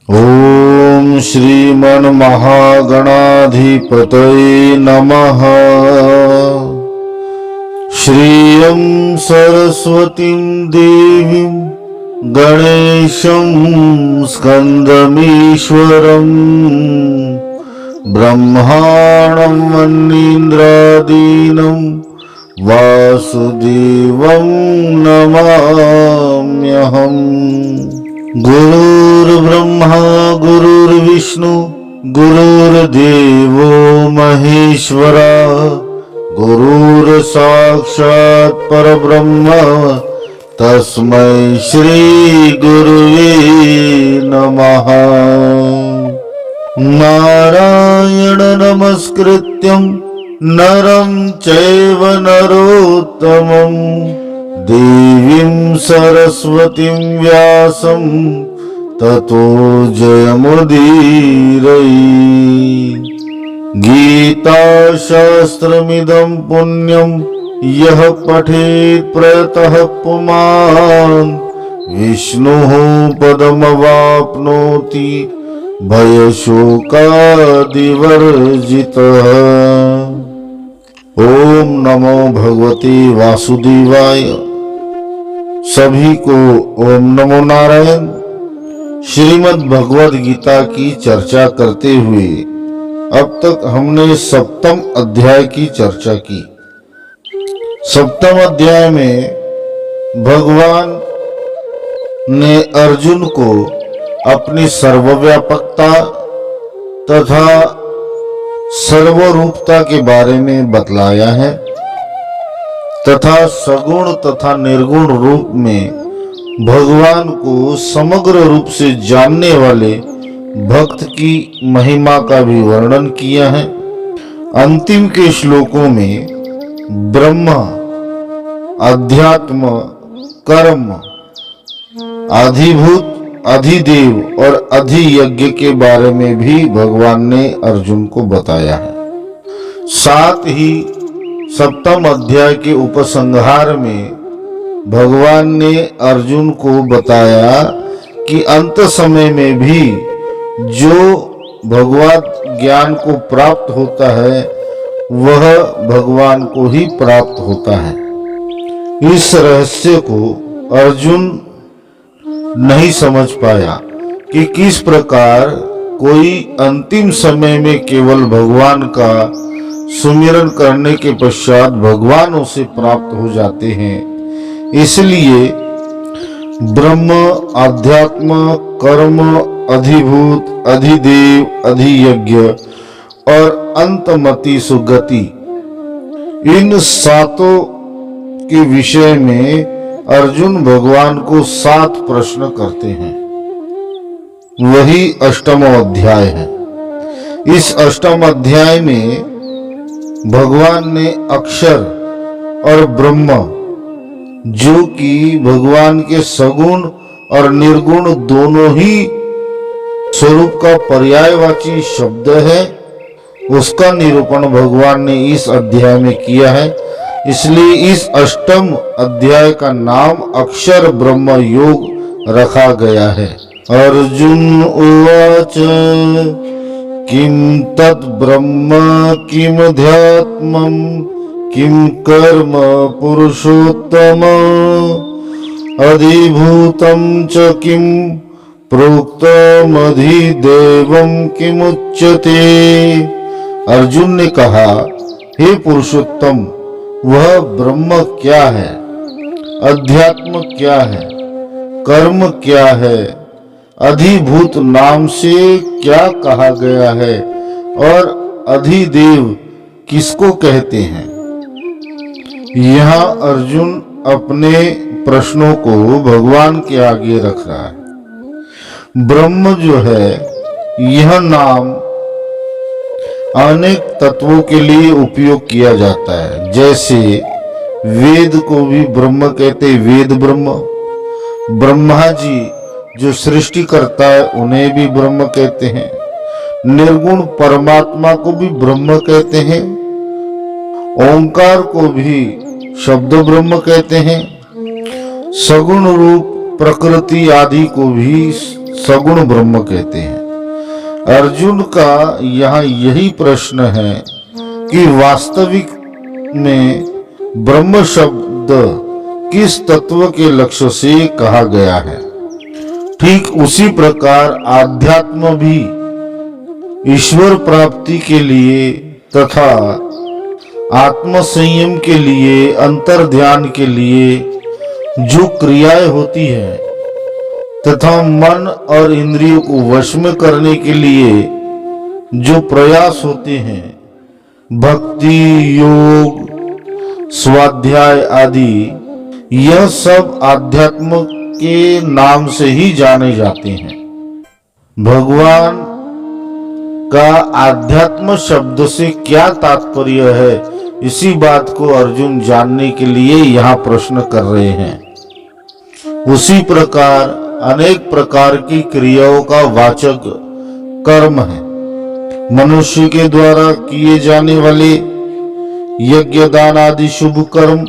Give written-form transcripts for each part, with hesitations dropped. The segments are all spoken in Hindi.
ओम श्रीमन्महागणाधिपतये नमः। श्रियं सरस्वतीं देवीं गणेशं स्कन्दमीश्वरम् ब्रह्माणं वन्नीन्द्रादीनं वासुदेवं नमाम्यहम्। गुरुर्ब्रह्मा गुरुर्विष्णु गुरुर्देवो महेश्वरा गुरुर्साक्षात् परब्रह्म तस्मै श्री गुरुवे नमः। नारायण नमस्कृत्यं नरं चैव नरोत्तमं देवीं सरस्वतीं व्यासं ततो जयमुदीरये। गीताशास्त्रमिदं पुण्यं यः पठेत् प्रयतः पुमान् विष्णुः पदमवाप्नोति भयशोकादिवर्जितः। ओम नमो भगवते वासुदेवाय। सभी को ओम नमो नारायण। श्रीमद् भगवद गीता की चर्चा करते हुए अब तक हमने सप्तम अध्याय की चर्चा की। सप्तम अध्याय में भगवान ने अर्जुन को अपनी सर्वव्यापकता तथा सर्वरूपता के बारे में बतलाया है तथा सगुण तथा निर्गुण रूप में भगवान को समग्र रूप से जानने वाले भक्त की महिमा का भी वर्णन किया है। अंतिम के श्लोकों में ब्रह्म, अध्यात्म, कर्म, अधिभूत, अधिदेव और अधियज्ञ के बारे में भी भगवान ने अर्जुन को बताया है। साथ ही सप्तम अध्याय के उपसंहार में भगवान ने अर्जुन को बताया कि अंत समय में भी जो भगवत ज्ञान को प्राप्त होता है वह भगवान को ही प्राप्त होता है। इस रहस्य को अर्जुन नहीं समझ पाया कि किस प्रकार कोई अंतिम समय में केवल भगवान का सुमिरन करने के पश्चात भगवान उसे प्राप्त हो जाते हैं। इसलिए ब्रह्म, अध्यात्म, कर्म, अधिभूत, अधिदेव, अधियज्ञ और अंतमति सुगति, इन सातों के विषय में अर्जुन भगवान को 7 प्रश्न करते हैं। वही अष्टम अध्याय है। इस अष्टम अध्याय में भगवान ने अक्षर और ब्रह्म, जो कि भगवान के सगुण और निर्गुण दोनों ही स्वरूप का पर्यायवाची शब्द है, उसका निरूपण भगवान ने इस अध्याय में किया है। इसलिए इस अष्टम अध्याय का नाम अक्षर ब्रह्म योग रखा गया है। अर्जुन उवाच किम तत् ब्रह्म किम अध्यात्मं किम कर्म पुरुषोत्तम अधिभूतं च किम प्रोक्तम अधिदेवं किमुच्यते। अर्जुन ने कहा, हे पुरुषोत्तम, वह ब्रह्म क्या है, अध्यात्म क्या है, कर्म क्या है, अधिभूत नाम से क्या कहा गया है और अधिदेव किसको कहते हैं। यहाँ अर्जुन अपने प्रश्नों को भगवान के आगे रख रहा है। ब्रह्म जो है, यह नाम अनेक तत्वों के लिए उपयोग किया जाता है। जैसे वेद को भी ब्रह्म कहते, वेद ब्रह्म। ब्रह्मा जी जो सृष्टि करता है उन्हें भी ब्रह्म कहते हैं। निर्गुण परमात्मा को भी ब्रह्म कहते हैं। ओंकार को भी शब्द ब्रह्म कहते हैं। सगुण रूप प्रकृति आदि को भी सगुण ब्रह्म कहते हैं। अर्जुन का यहाँ यही प्रश्न है कि वास्तविक में ब्रह्म शब्द किस तत्व के लक्ष्य से कहा गया है। ठीक उसी प्रकार आध्यात्म भी ईश्वर प्राप्ति के लिए तथा आत्म संयम के लिए, अंतर ध्यान के लिए जो क्रियाएं होती है तथा मन और इंद्रियों को वश में करने के लिए जो प्रयास होते हैं, भक्ति, योग, स्वाध्याय आदि, यह सब आध्यात्म के नाम से ही जाने जाते हैं। भगवान का आध्यात्म शब्द से क्या तात्पर्य है, इसी बात को अर्जुन जानने के लिए यहाँ प्रश्न कर रहे हैं। उसी प्रकार अनेक प्रकार की क्रियाओं का वाचक कर्म है। मनुष्य के द्वारा किए जाने वाले यज्ञ, दान आदि शुभ कर्म,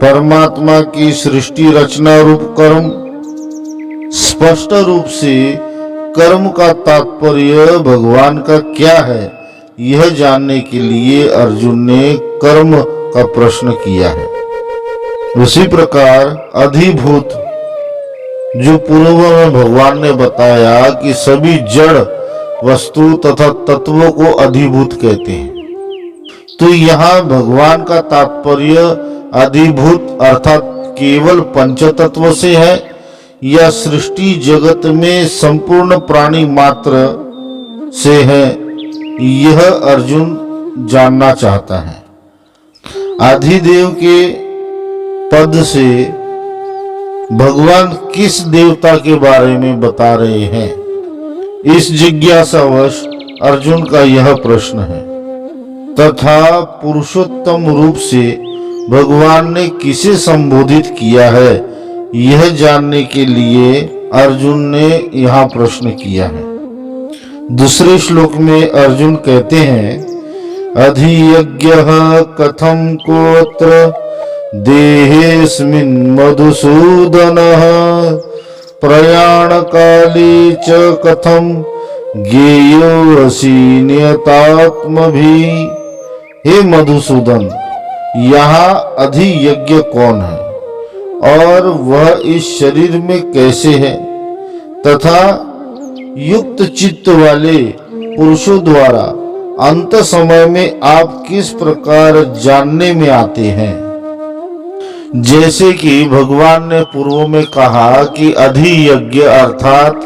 परमात्मा की सृष्टि रचना रूप कर्म। स्पष्ट रूप से कर्म का तात्पर्य भगवान का क्या है, यह जानने के लिए अर्जुन ने कर्म का प्रश्न किया है। उसी प्रकार अधिभूत, जो पूर्व में भगवान ने बताया कि सभी जड़ वस्तु तथा तत्वों को अधिभूत कहते हैं, तो यहाँ भगवान का तात्पर्य अधिभूत अर्थात केवल पंच तत्व से है या सृष्टि जगत में संपूर्ण प्राणी मात्र से है, यह अर्जुन जानना चाहता है। आदिदेव के पद से भगवान किस देवता के बारे में बता रहे हैं, इस जिज्ञासावश अर्जुन का यह प्रश्न है। तथा पुरुषोत्तम रूप से भगवान ने किसे संबोधित किया है, यह जानने के लिए अर्जुन ने यहाँ प्रश्न किया है। दूसरे श्लोक में अर्जुन कहते हैं, अधियज्ञः कथम कोत्र देहेऽस्मिन् मधुसूदनः प्रयाणकाले च कथम ज्ञेयोऽसि नियतात्मभिः। हे मधुसूदन, यहाँ अधियज्ञ कौन है और वह इस शरीर में कैसे है, तथा युक्त चित्त वाले पुरुषों द्वारा अंत समय में आप किस प्रकार जानने में आते हैं। जैसे कि भगवान ने पूर्व में कहा कि अधियज्ञ अर्थात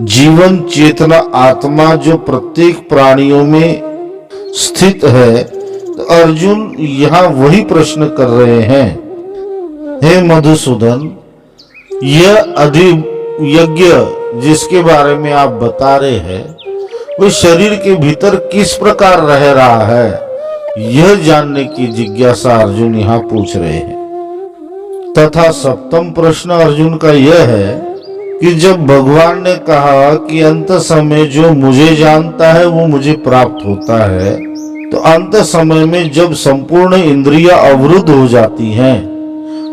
जीवन चेतना आत्मा जो प्रत्येक प्राणियों में स्थित है, तो अर्जुन यहाँ वही प्रश्न कर रहे हैं। हे मधुसूदन, यह अधियज्ञ जिसके बारे में आप बता रहे हैं, वो शरीर के भीतर किस प्रकार रह रहा है, यह जानने की जिज्ञासा अर्जुन यहाँ पूछ रहे हैं। तथा सप्तम प्रश्न अर्जुन का यह है कि जब भगवान ने कहा कि अंत समय जो मुझे जानता है वो मुझे प्राप्त होता है, तो अंत समय में जब संपूर्ण इंद्रियां अवरुद्ध हो जाती हैं,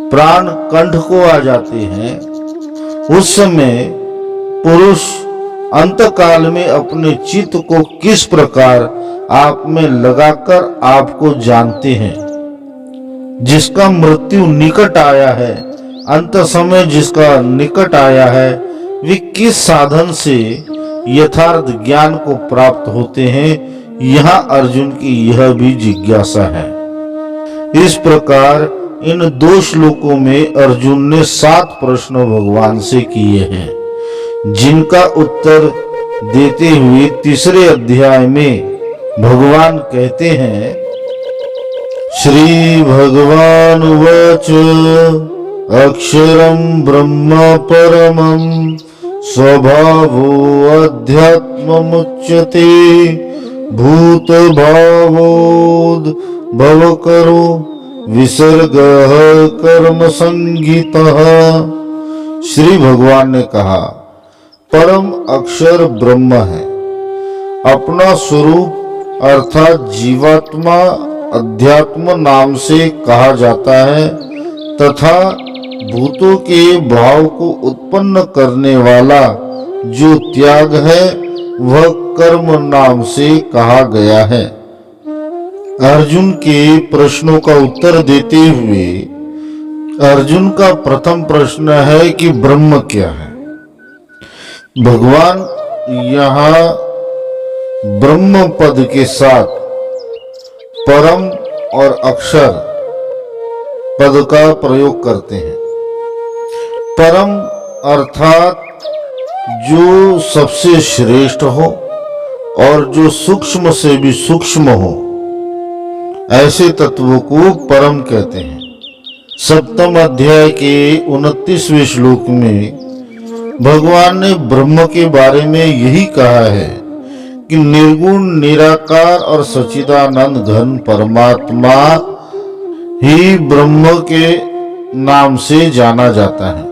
प्राण कंठ को आ जाते हैं, उस समय पुरुष अंत काल में अपने चित्त को किस प्रकार आप में लगाकर आपको जानते हैं। जिसका मृत्यु निकट आया है, अंत समय जिसका निकट आया है, वे किस साधन से यथार्थ ज्ञान को प्राप्त होते हैं, यहाँ अर्जुन की यह भी जिज्ञासा है। इस प्रकार इन 2 श्लोकों में अर्जुन ने 7 प्रश्न भगवान से किए हैं, जिनका उत्तर देते हुए तीसरे अध्याय में भगवान कहते हैं, श्री भगवान उवाच अक्षरं ब्रह्म परमं स्वभावो अध्यात्ममुच्यते भूत भावोद भवकरो विसर्गः कर्म संगीतः। श्री भगवान ने कहा, परम अक्षर ब्रह्म है, अपना स्वरूप अर्थात जीवात्मा अध्यात्म नाम से कहा जाता है, तथा भूतों के भाव को उत्पन्न करने वाला जो त्याग है वह कर्म नाम से कहा गया है। अर्जुन के प्रश्नों का उत्तर देते हुए अर्जुन का प्रथम प्रश्न है कि ब्रह्म क्या है। भगवान यहाँ ब्रह्म पद के साथ परम और अक्षर पद का प्रयोग करते हैं। परम अर्थात जो सबसे श्रेष्ठ हो और जो सूक्ष्म से भी सूक्ष्म हो, ऐसे तत्वों को परम कहते हैं। सप्तम अध्याय के 29वें श्लोक में भगवान ने ब्रह्म के बारे में यही कहा है कि निर्गुण निराकार और सच्चिदानंद घन परमात्मा ही ब्रह्म के नाम से जाना जाता है।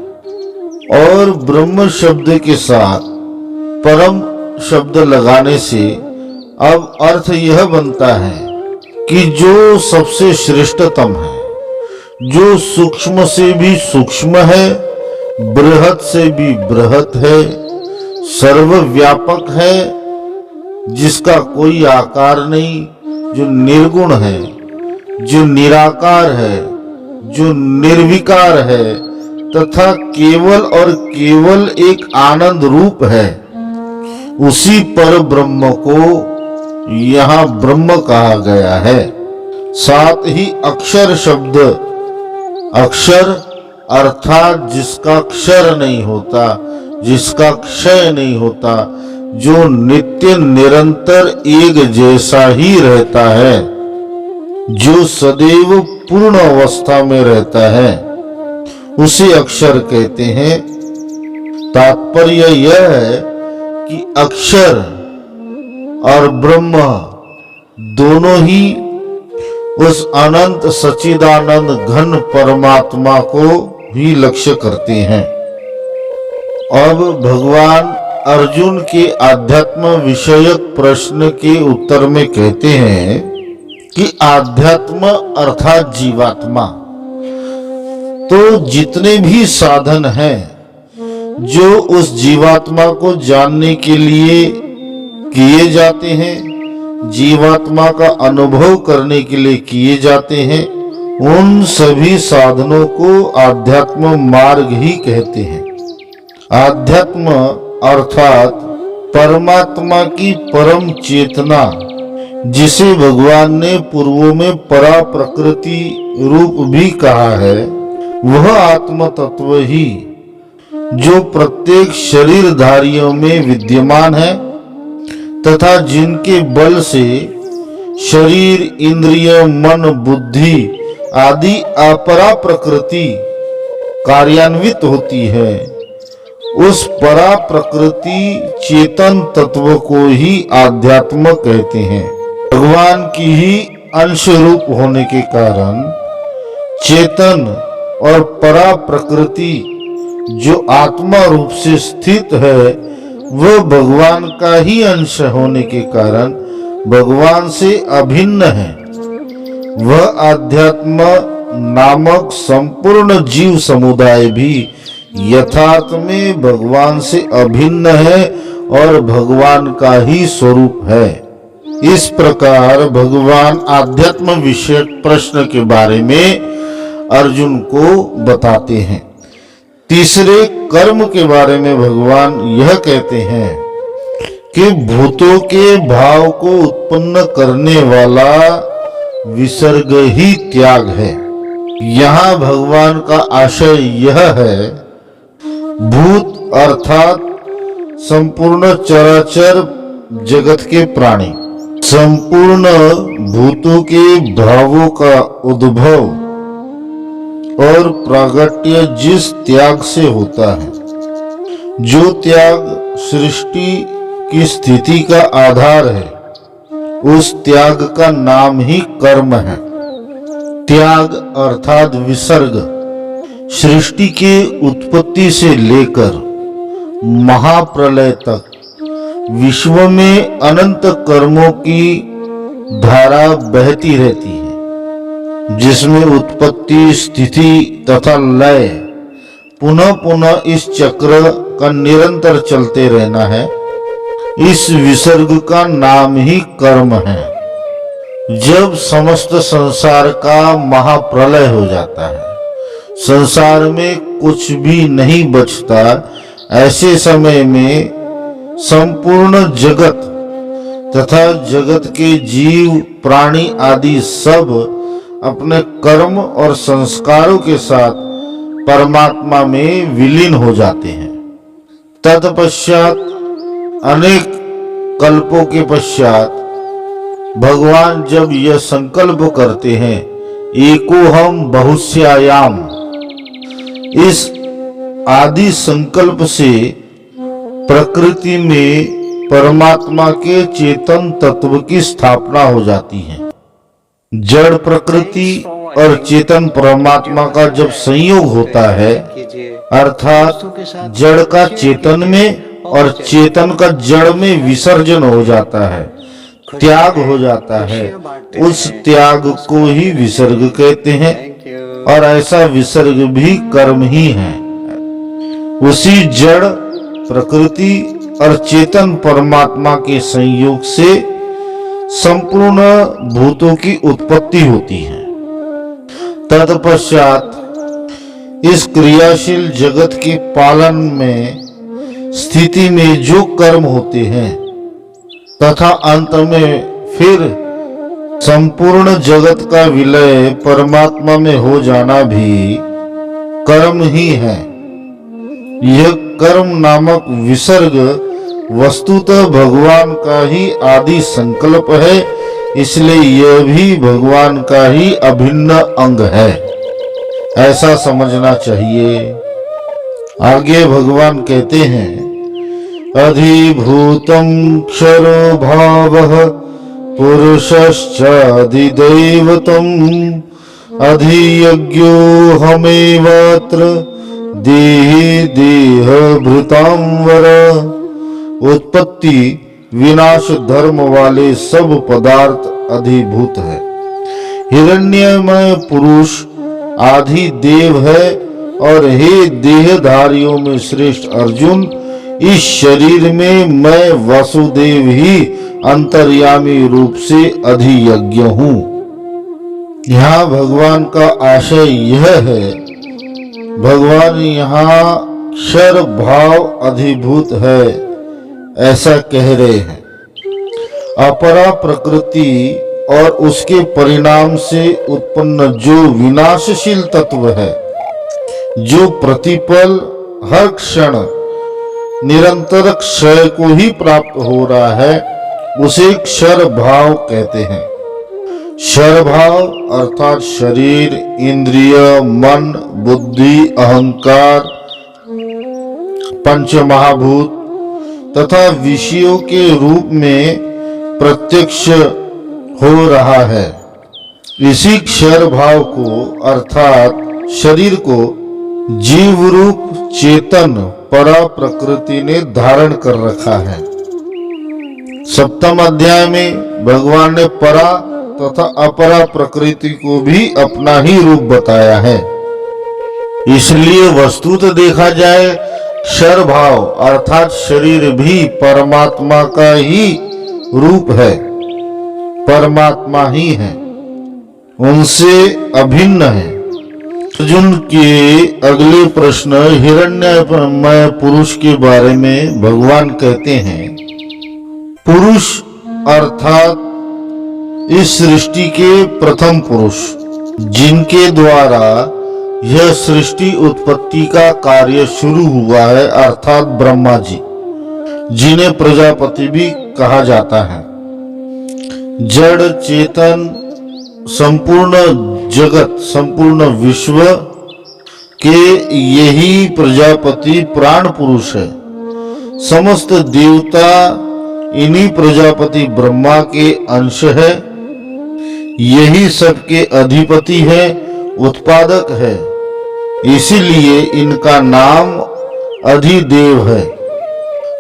और ब्रह्म शब्द के साथ परम शब्द लगाने से अब अर्थ यह बनता है कि जो सबसे श्रेष्ठतम है, जो सूक्ष्म से भी सूक्ष्म है, बृहत से भी बृहत है, सर्वव्यापक है, जिसका कोई आकार नहीं, जो निर्गुण है, जो निराकार है, जो निर्विकार है तथा केवल और केवल एक आनंद रूप है, उसी पर ब्रह्म को यहाँ ब्रह्म कहा गया है। साथ ही अक्षर शब्द, अक्षर अर्थात जिसका क्षर नहीं होता, जिसका क्षय नहीं होता, जो नित्य निरंतर एक जैसा ही रहता है, जो सदैव पूर्ण अवस्था में रहता है, उसे अक्षर कहते हैं। तात्पर्य यह है कि अक्षर और ब्रह्म दोनों ही उस अनंत सच्चिदानंद घन परमात्मा को ही लक्ष्य करते हैं। अब भगवान अर्जुन के आध्यात्म विषयक प्रश्न के उत्तर में कहते हैं कि आध्यात्म अर्थात जीवात्मा, तो जितने भी साधन हैं जो उस जीवात्मा को जानने के लिए किए जाते हैं, जीवात्मा का अनुभव करने के लिए किए जाते हैं, उन सभी साधनों को आध्यात्म मार्ग ही कहते हैं। आध्यात्म अर्थात परमात्मा की परम चेतना, जिसे भगवान ने पूर्वों में परा प्रकृति रूप भी कहा है, वह आत्म तत्व ही जो प्रत्येक शरीरधारियों में विद्यमान है तथा जिनके बल से शरीर, इंद्रिय, मन, बुद्धि आदि अपरा प्रकृति कार्यान्वित होती है, उस परा प्रकृति चेतन तत्व को ही आध्यात्म कहते हैं। भगवान की ही अंश रूप होने के कारण चेतन और परा प्रकृति जो आत्मा रूप से स्थित है, वह भगवान का ही अंश होने के कारण भगवान से अभिन्न है। वह आध्यात्म नामक संपूर्ण जीव समुदाय भी यथार्थ में भगवान से अभिन्न है और भगवान का ही स्वरूप है। इस प्रकार भगवान आध्यात्म विषयक प्रश्न के बारे में अर्जुन को बताते हैं। तीसरे कर्म के बारे में भगवान यह कहते हैं कि भूतों के भाव को उत्पन्न करने वाला विसर्ग ही त्याग है। यहाँ भगवान का आशय यह है, भूत अर्थात संपूर्ण चराचर जगत के प्राणी, संपूर्ण भूतों के भावों का उद्भव और प्रागट्य जिस त्याग से होता है, जो त्याग सृष्टि की स्थिति का आधार है, उस त्याग का नाम ही कर्म है। त्याग अर्थात विसर्ग सृष्टि के उत्पत्ति से लेकर महाप्रलय तक विश्व में अनंत कर्मों की धारा बहती रहती है, जिसमें उत्पत्ति, स्थिति तथा लय पुनः पुनः इस चक्र का निरंतर चलते रहना है। इस विसर्ग का नाम ही कर्म है। जब समस्त संसार का महाप्रलय हो जाता है, संसार में कुछ भी नहीं बचता, ऐसे समय में संपूर्ण जगत तथा जगत के जीव प्राणी आदि सब अपने कर्म और संस्कारों के साथ परमात्मा में विलीन हो जाते हैं। तत्पश्चात अनेक कल्पों के पश्चात भगवान जब यह संकल्प करते हैं, एकोहम बहुश्यायाम, इस आदि संकल्प से प्रकृति में परमात्मा के चेतन तत्व की स्थापना हो जाती है। जड़ प्रकृति और चेतन परमात्मा का जब संयोग होता है, अर्थात जड़ का चेतन में और चेतन का जड़ में विसर्जन हो जाता है, त्याग हो जाता है, उस त्याग को ही विसर्ग कहते हैं। और ऐसा विसर्ग भी कर्म ही है। उसी जड़ प्रकृति और चेतन परमात्मा के संयोग से संपूर्ण भूतों की उत्पत्ति होती है। तत्पश्चात इस क्रियाशील जगत के पालन में स्थिति में जो कर्म होते हैं तथा अंत में फिर संपूर्ण जगत का विलय परमात्मा में हो जाना भी कर्म ही है। यह कर्म नामक विसर्ग वस्तुतः भगवान का ही आदि संकल्प है, इसलिए यह भी भगवान का ही अभिन्न अंग है, ऐसा समझना चाहिए। आगे भगवान कहते हैं, अधिभूतं क्षरो भावः पुरुषश्चाधिदैवतम् अधियज्ञो हमेवात्र देहि देहभृतां वर। उत्पत्ति विनाश धर्म वाले सब पदार्थ अधिभूत है। हिरण्यमय पुरुष आदि देव है। और हे देहधारियों में श्रेष्ठ अर्जुन, इस शरीर में मैं वासुदेव ही अंतर्यामी रूप से अधियज्ञ हूँ। यहाँ भगवान का आशय यह है, भगवान यहाँ क्षर भाव अधिभूत है ऐसा कह रहे हैं। अपरा प्रकृति और उसके परिणाम से उत्पन्न जो विनाशशील तत्व है, जो प्रतिपल हर क्षण निरंतर क्षय को ही प्राप्त हो रहा है, उसे क्षर भाव कहते हैं। क्षर भाव अर्थात शरीर, इंद्रिय, मन, बुद्धि, अहंकार, पंच महाभूत तथा विषयों के रूप में प्रत्यक्ष हो रहा है। इसी क्षर भाव को अर्थात शरीर को जीव रूप चेतन परा प्रकृति ने धारण कर रखा है। सप्तम अध्याय में भगवान ने परा तथा अपरा प्रकृति को भी अपना ही रूप बताया है। इसलिए वस्तुतः देखा जाए, क्षर भाव अर्थात शरीर भी परमात्मा का ही रूप है, परमात्मा ही है, उनसे अभिन्न है। अर्जुन के अगले प्रश्न हिरण्यमय पुरुष के बारे में भगवान कहते हैं, पुरुष अर्थात इस सृष्टि के प्रथम पुरुष, जिनके द्वारा यह सृष्टि उत्पत्ति का कार्य शुरू हुआ है, अर्थात ब्रह्मा जी, जिन्हें प्रजापति भी कहा जाता है। जड़ चेतन संपूर्ण जगत, संपूर्ण विश्व के यही प्रजापति प्राण पुरुष है। समस्त देवता इन्हीं प्रजापति ब्रह्मा के अंश है। यही सबके अधिपति है, उत्पादक है। इसीलिए इनका नाम अधिदेव है।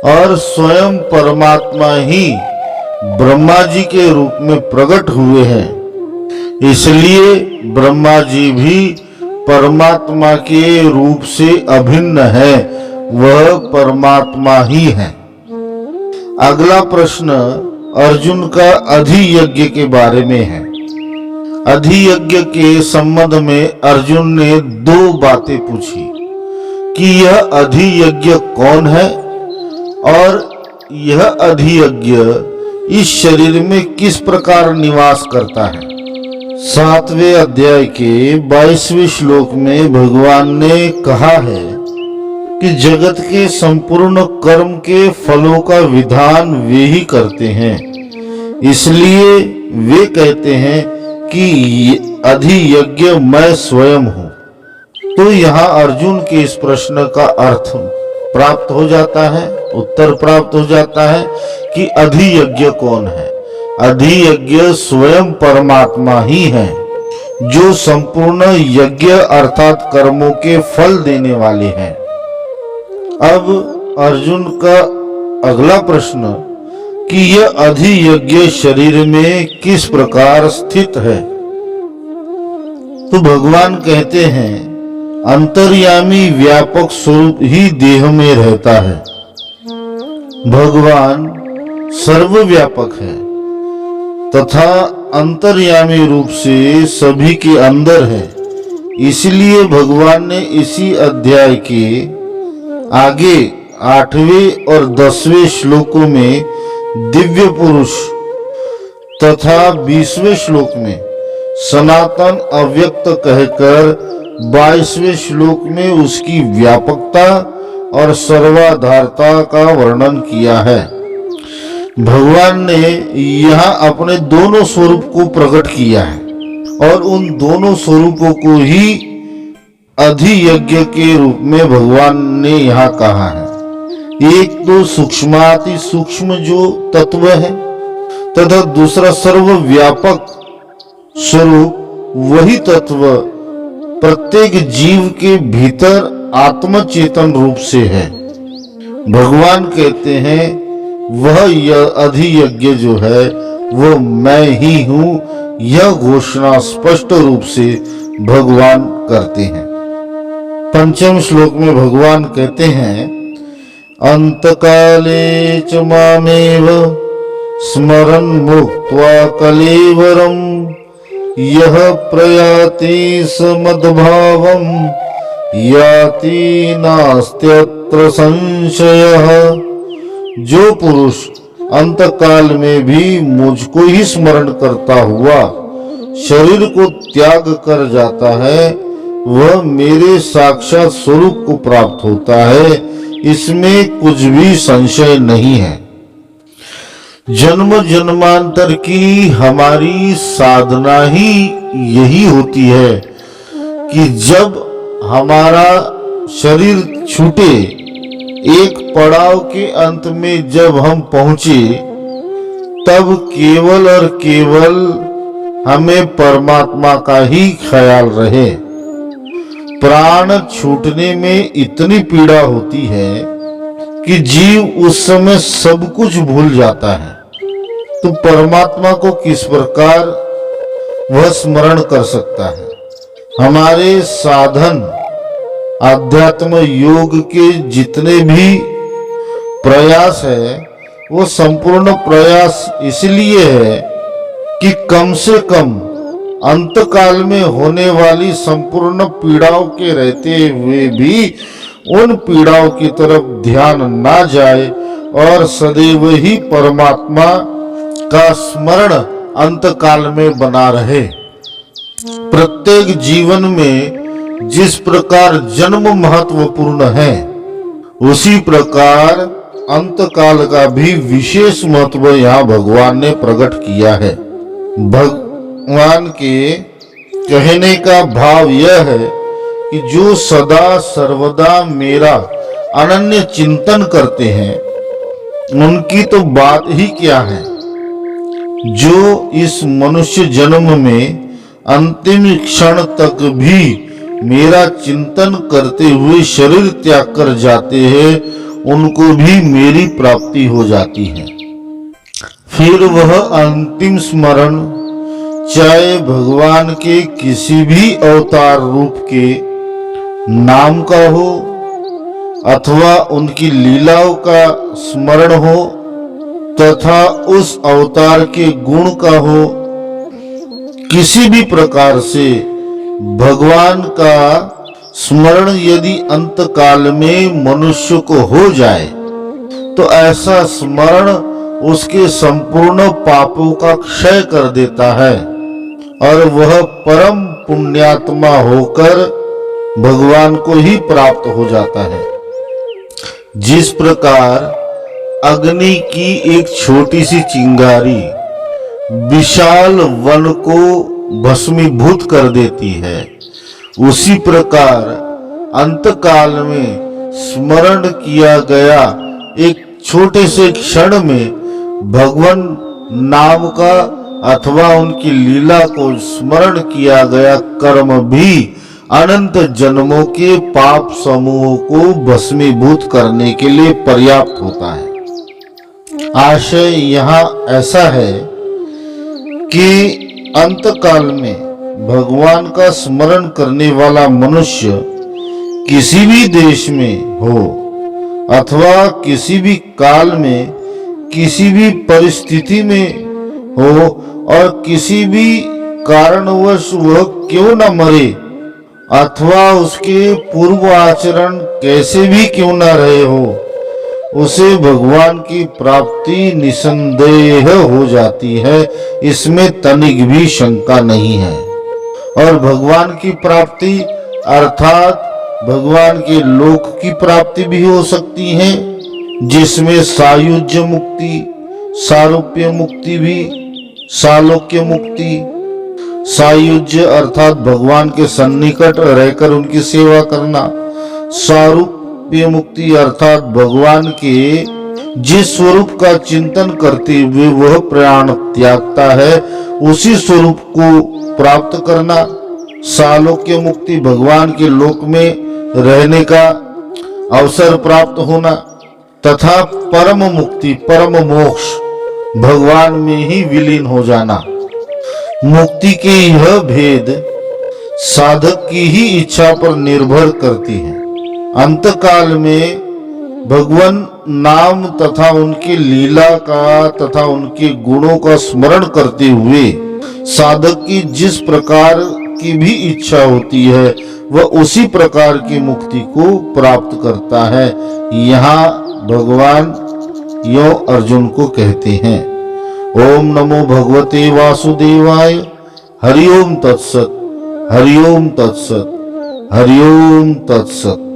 और स्वयं परमात्मा ही ब्रह्मा जी के रूप में प्रकट हुए हैं। इसलिए ब्रह्मा जी भी परमात्मा के रूप से अभिन्न है, वह परमात्मा ही है। अगला प्रश्न अर्जुन का अधियज्ञ के बारे में है। अधियज्ञ के संबंध में अर्जुन ने दो बातें पूछी कि यह अधियज्ञ कौन है और यह अधियज्ञ इस शरीर में किस प्रकार निवास करता है। 7वें अध्याय के 22वें श्लोक में भगवान ने कहा है कि जगत के संपूर्ण कर्म के फलों का विधान वे ही करते हैं, इसलिए वे कहते हैं कि अधियज्ञ मैं स्वयं हूं। तो यहाँ अर्जुन के इस प्रश्न का अर्थ प्राप्त हो जाता है, उत्तर प्राप्त हो जाता है कि अधियज्ञ कौन है। अधियज्ञ स्वयं परमात्मा ही है, जो संपूर्ण यज्ञ अर्थात कर्मों के फल देने वाले हैं। अब अर्जुन का अगला प्रश्न कि यह अधियज्ञ शरीर में किस प्रकार स्थित है। तो भगवान कहते हैं अंतर्यामी व्यापक स्वरूप ही देह में रहता है। भगवान सर्वव्यापक है तथा अंतर्यामी रूप से सभी के अंदर है। इसलिए भगवान ने इसी अध्याय के आगे 8वें और 10वें श्लोकों में दिव्य पुरुष तथा 20वें श्लोक में सनातन अव्यक्त कहकर 22वें श्लोक में उसकी व्यापकता और सर्वाधारता का वर्णन किया है। भगवान ने यहाँ अपने दोनों स्वरूप को प्रकट किया है और उन दोनों स्वरूपों को ही अधियज्ञ के रूप में भगवान ने यहाँ कहा है। एक तो सूक्ष्माति सूक्ष्म जो तत्व है तथा दूसरा सर्वव्यापक स्वरूप वही तत्व प्रत्येक जीव के भीतर आत्मचेतन रूप से है। भगवान कहते हैं वह यह अधियज्ञ जो है वो मैं ही हूं, यह घोषणा स्पष्ट रूप से भगवान करते हैं। 5वें श्लोक में भगवान कहते हैं अंतकाले च मामेव स्मरन् मुक्त्वा कलेवरम् यः प्रयाति समद्भावम् याति नास्त्यत्र संशयः। जो पुरुष अंतकाल में भी मुझको ही स्मरण करता हुआ शरीर को त्याग कर जाता है, वह मेरे साक्षात स्वरूप को प्राप्त होता है, इसमें कुछ भी संशय नहीं है। जन्म जन्मांतर की हमारी साधना ही यही होती है कि जब हमारा शरीर छूटे, एक पड़ाव के अंत में जब हम पहुंचे, तब केवल और केवल हमें परमात्मा का ही ख्याल रहे। प्राण छूटने में इतनी पीड़ा होती है कि जीव उस समय सब कुछ भूल जाता है, तो परमात्मा को किस प्रकार वह स्मरण कर सकता है। हमारे साधन आध्यात्म योग के जितने भी प्रयास है वो संपूर्ण प्रयास इसलिए है कि कम से कम अंतकाल में होने वाली संपूर्ण पीड़ाओं के रहते हुए भी उन पीड़ाओं की तरफ ध्यान ना जाए और सदैव ही परमात्मा का स्मरण अंतकाल में बना रहे। प्रत्येक जीवन में जिस प्रकार जन्म महत्वपूर्ण है, उसी प्रकार अंतकाल का भी विशेष महत्व यहाँ भगवान ने प्रकट किया है। भगवान के कहने का भाव यह है कि जो सदा सर्वदा मेरा अनन्य चिंतन करते हैं, उनकी तो बात ही क्या है। जो इस मनुष्य जन्म में अंतिम क्षण तक भी मेरा चिंतन करते हुए शरीर त्याग कर जाते हैं, उनको भी मेरी प्राप्ति हो जाती है। फिर वह अंतिम स्मरण चाहे भगवान के किसी भी अवतार रूप के नाम का हो अथवा उनकी लीलाओं का स्मरण हो तथा उस अवतार के गुण का हो, किसी भी प्रकार से भगवान का स्मरण यदि अंत काल में मनुष्य को हो जाए तो ऐसा स्मरण उसके संपूर्ण पापों का क्षय कर देता है और वह परम पुण्यात्मा होकर भगवान को ही प्राप्त हो जाता है। जिस प्रकार अग्नि की एक छोटी सी चिंगारी विशाल वन को भस्मीभूत कर देती है, उसी प्रकार अंतकाल में स्मरण किया गया एक छोटे से क्षण में भगवान नाम का अथवा उनकी लीला को स्मरण किया गया कर्म भी अनंत जन्मों के पाप समूहों को भस्मीभूत करने के लिए पर्याप्त होता है। आशय यहाँ ऐसा है कि अंतकाल में भगवान का स्मरण करने वाला मनुष्य किसी भी देश में हो अथवा किसी भी काल में किसी भी परिस्थिति में हो और किसी भी कारणवश वह क्यों न मरे अथवा उसके पूर्व आचरण कैसे भी क्यों न रहे हो, उसे भगवान की प्राप्ति निसंदेह हो जाती है, इसमें तनिक भी शंका नहीं है। और भगवान की प्राप्ति अर्थात भगवान के लोक की प्राप्ति भी हो सकती है, जिसमें सायुज्य मुक्ति, सारूप्य मुक्ति भी, सालोक्य मुक्ति। सायुज्य अर्थात भगवान के सन्निकट रहकर उनकी सेवा करना, सारूप्य मुक्ति अर्थात भगवान के जिस स्वरूप का चिंतन करते हुए वह प्राण त्यागता है उसी स्वरूप को प्राप्त करना, सालोक्य मुक्ति भगवान के लोक में रहने का अवसर प्राप्त होना तथा परम मुक्ति परम मोक्ष भगवान में ही विलीन हो जाना। मुक्ति के यह भेद साधक की ही इच्छा पर निर्भर करती है। अंतकाल में भगवान नाम तथा उनकी लीला का तथा उनके गुणों का स्मरण करते हुए साधक की जिस प्रकार की भी इच्छा होती है वह उसी प्रकार की मुक्ति को प्राप्त करता है। यहाँ भगवान यो अर्जुन को कहते हैं, ओम नमो भगवते वासुदेवाय, हरि ओम तत्सत, हरि ओम तत्सत, हरि ओम तत्सत।